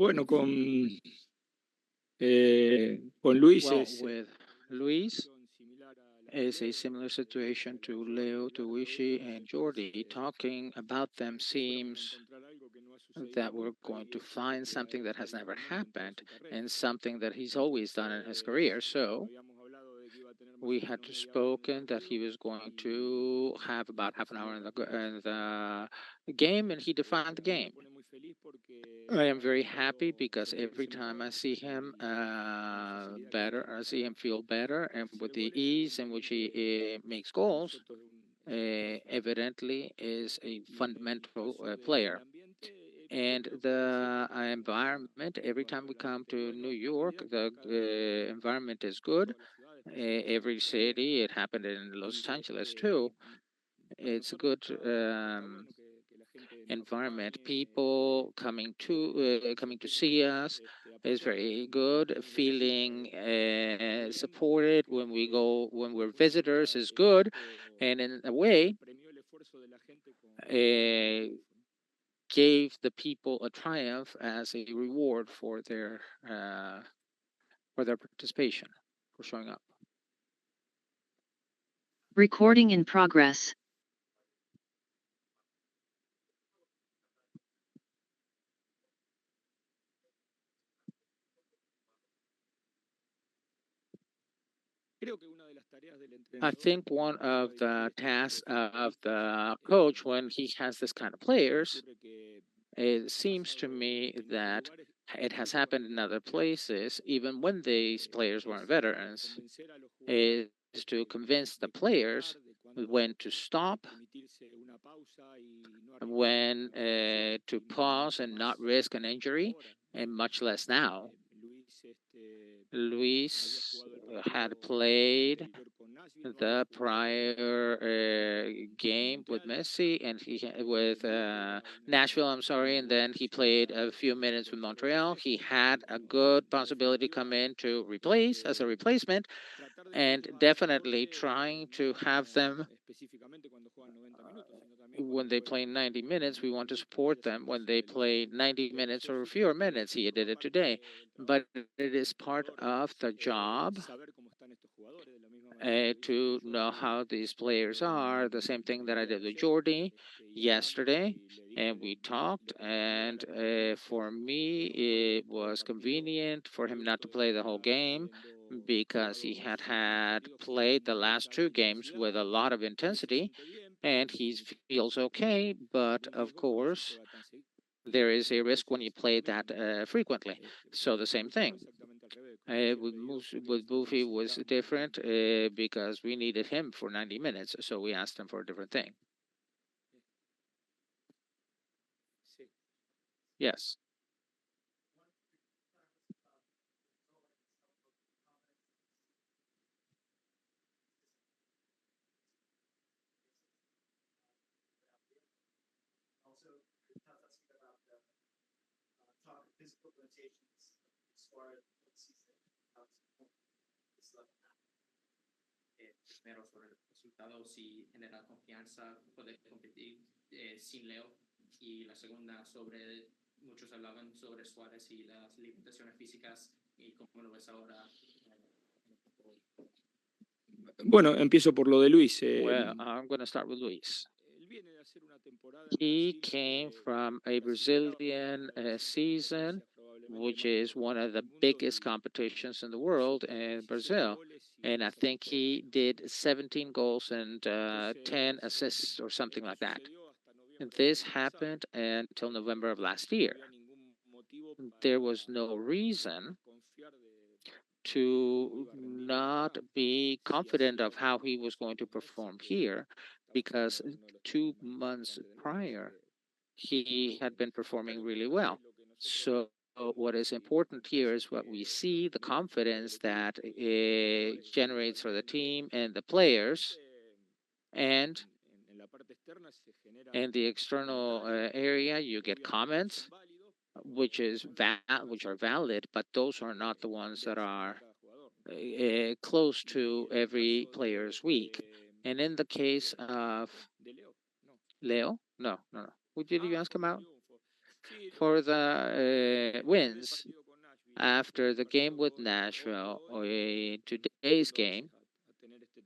Bueno, con Luis Well, with Luis, is a similar situation to Leo, to Wishi, and Jordi. Talking about them seems that we're going to find something that has never happened and something that he's always done in his career. So we had spoken that he was going to have about half an hour in the game, and he defined the game. I am very happy because every time I see him better, I see him feel better, and with the ease in which he makes goals, evidently is a fundamental player. And the environment, every time we come to New York, the environment is good. Every city, it happened in Los Angeles too. It's a good environment. People coming to see us is very good. Feeling supported when we go when we're visitors is good, and in a way, uh, gave the people a triumph as a reward for their participation, for showing up. Recording in progress. I think one of the tasks of the coach when he has this kind of players, it seems to me that it has happened in other places, even when these players weren't veterans, is to convince the players when to stop, when to pause and not risk an injury, and much less now. Luis had played the prior game with Messi and with Nashville. I'm sorry, and then he played a few minutes with Montreal. He had a good possibility come in to replace as a replacement, and definitely trying to have them when they play 90 minutes, we want to support them when they play 90 minutes or fewer minutes. He did it today, but it is part of the job to know how these players are. The same thing that I did with Jordi yesterday, and we talked. And for me, it was convenient for him not to play the whole game because he had played the last two games with a lot of intensity, and he feels okay. But of course, there is a risk when you play that frequently. So the same thing. With Buffy was different because we needed him for 90 minutes, so we asked him for a different thing. Yes. Primero sobre el resultado, si genera confianza, poder competir sin Leo. Y la segunda sobre, muchos hablaban sobre Suarez y las limitaciones físicas y cómo lo ves ahora. Bueno, empiezo por lo de Luis. Well, I'm going to start with Luis. He came from a Brazilian season, which is one of the biggest competitions in the world in Brazil. And I think he did 17 goals and 10 assists or something like that. And this happened until November of last year. There was no reason to not be confident of how he was going to perform here because 2 months prior he had been performing really well. So what is important here is what we see, the confidence that it generates for the team and the players, and in the external area you get comments which are valid, but those are not the ones that are close to every player's week. And in the case of Leo, no. Who did you ask about? For the wins. After the game with Nashville, or today's game,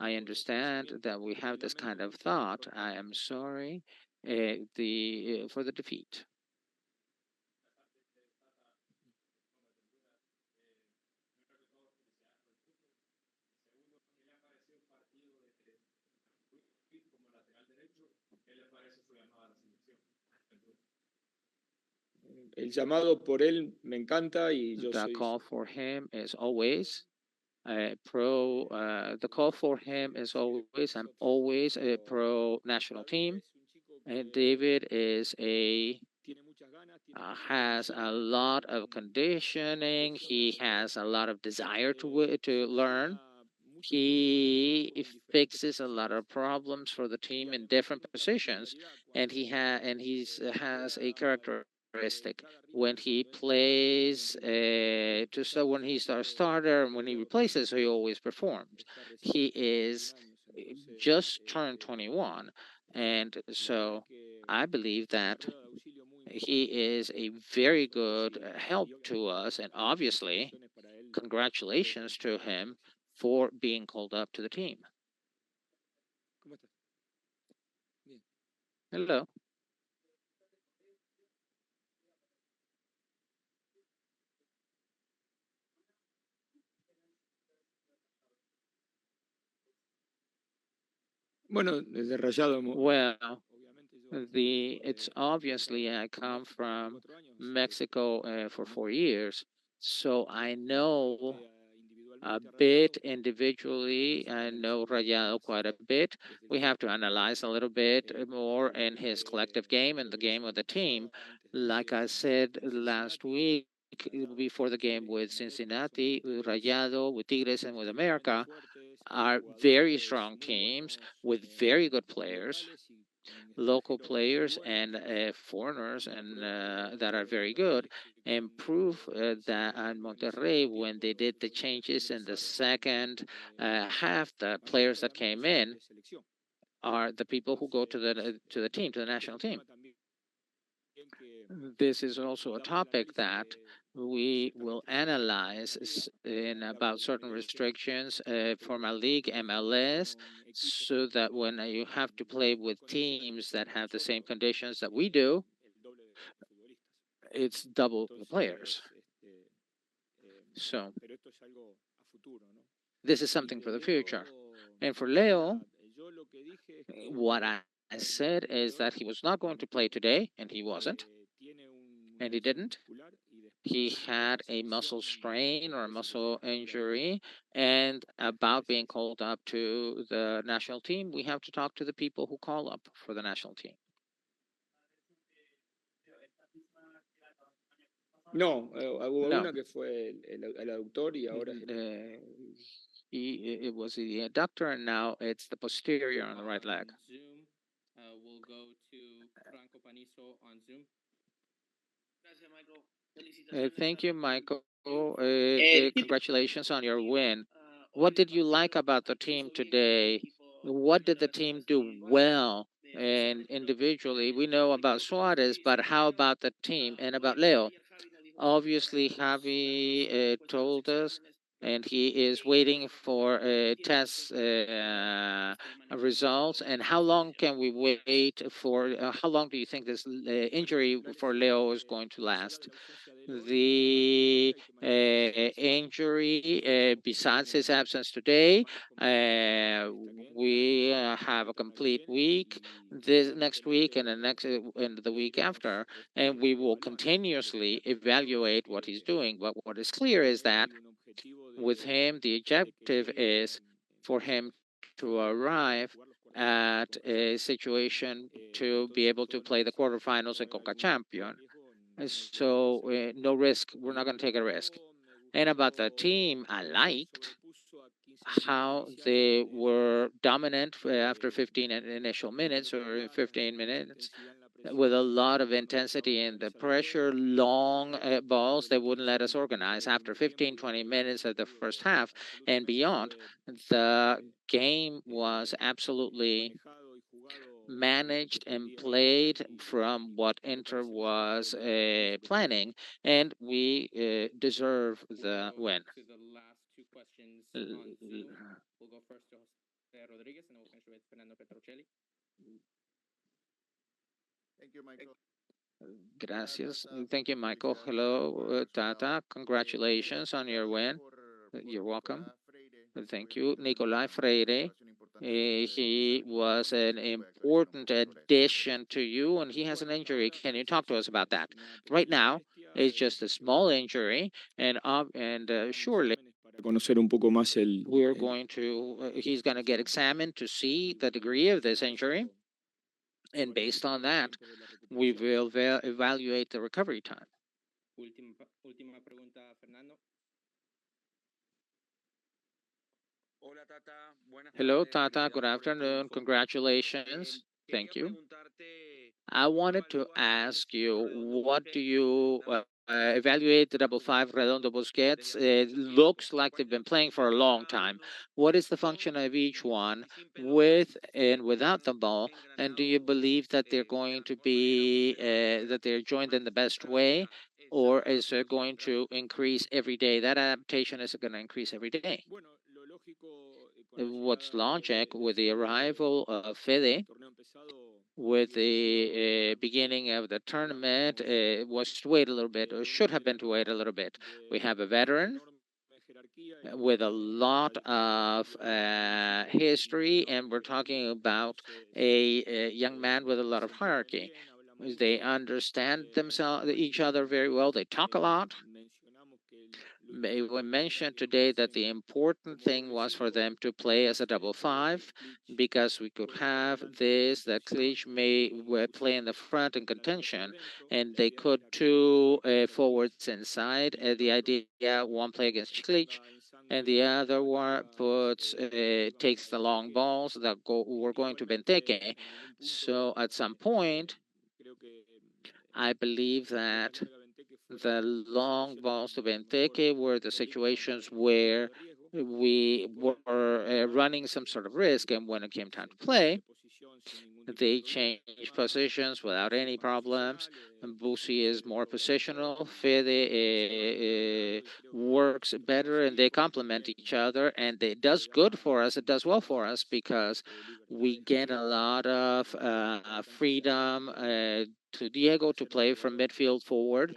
I understand that we have this kind of thought. I am sorry for the defeat. El llamado por él me encanta y yo The soy call for him is always the call for him is always, I'm always a pro national team. And David is has a lot of conditioning. He has a lot of desire to learn. He fixes a lot of problems for the team in different positions, and has a characteristic when he plays when he's our starter and when he replaces, he always performs. He is just turned 21, and so I believe that he is a very good help to us, and obviously, congratulations to him for being called up to the team. Hello. Bueno, desde Rayado. Well, it's obviously I come from Mexico for 4 years, so I know a bit individually. I know Rayado quite a bit. We have to analyze a little bit more in his collective game and the game of the team. Like I said last week, before the game with Cincinnati, with Rayado, with Tigres, and with America, are very strong teams with very good players, local players and foreigners, and that are very good. And proof that at Monterrey, when they did the changes in the second half, the players that came in are the people who go to the team, to the national team. This is also a topic that we will analyze in about certain restrictions for my league, MLS, so that when you have to play with teams that have the same conditions that we do, it's double the players. So this is something for the future. And for Leo, what I said is that he was not going to play today, and he wasn't, and he didn't. He had a muscle strain or a muscle injury, and about being called up to the national team, we have to talk to the people who call up for the national team. No, hubo No. una que fue el aductor y ahora es it was the adductor, and now it's the posterior on the right leg. Zoom, we'll go to Franco Panizo on Zoom. Thank you, Michael. Congratulations on your win. What did you like about the team today? What did the team do well? And individually, we know about Suarez, but how about the team and about Leo? Obviously, Javi told us, and he is waiting for test results. And how long can we wait for? How long do you think this injury for Leo is going to last? The injury, besides his absence today, we have a complete week this next week and the week after, and we will continuously evaluate what he's doing. But what is clear is that with him, the objective is for him to arrive at a situation to be able to play the quarterfinals in Coca Champion. So no risk. We're not going to take a risk. And about the team, I liked how they were dominant after 15 initial minutes or 15 minutes with a lot of intensity and the pressure, long balls. They wouldn't let us organize. After 15, 20 minutes of the first half and beyond, the game was absolutely managed and played from what Inter was planning, and we deserve the win. To the last two questions on Zoom. We'll go first to Jose Rodriguez, and then we'll finish with Fernando Petrocelli. Thank you, Michael. Gracias. Thank you, Michael. Hello, Tata. Congratulations on your win. You're welcome. Thank you, Nicolai Freire. He was an important addition to you, and he has an injury. Can you talk to us about that? Right now, it's just a small injury, and surely Para conocer un poco más we're going to. He's going to get examined to see the degree of this injury, and based on that, we will evaluate the recovery time. Última pregunta, Fernando. Hello, Tata. Good afternoon. Congratulations. Thank you. I wanted to ask you, what do you evaluate the double five Redondo Busquets? It looks like they've been playing for a long time. What is the function of each one with and without the ball? And do you believe that they're going to be that they're joined in the best way, or is it going to increase every day? That adaptation is going to increase every day. What's logic with the arrival of Fede, with the beginning of the tournament, was to wait a little bit, or should have been to wait a little bit. We have a veteran with a lot of history, and we're talking about a young man with a lot of hierarchy. They understand themselves, each other very well. They talk a lot. We mentioned today that the important thing was for them to play as a double five, because we could have this, that Clich may play in the front in contention, and they could two forwards inside. The idea, one play against Clich, and the other one takes the long balls that were going to Benteke. So at some point, I believe that the long balls to Benteke were the situations where we were running some sort of risk, and when it came time to play, they changed positions without any problems. Busi is more positional. Fede works better, and they complement each other, and it does good for us. It does well for us because we get a lot of freedom to Diego to play from midfield forward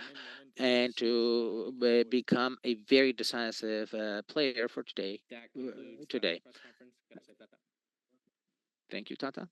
and to become a very decisive player for today. Today. Thank you, Tata.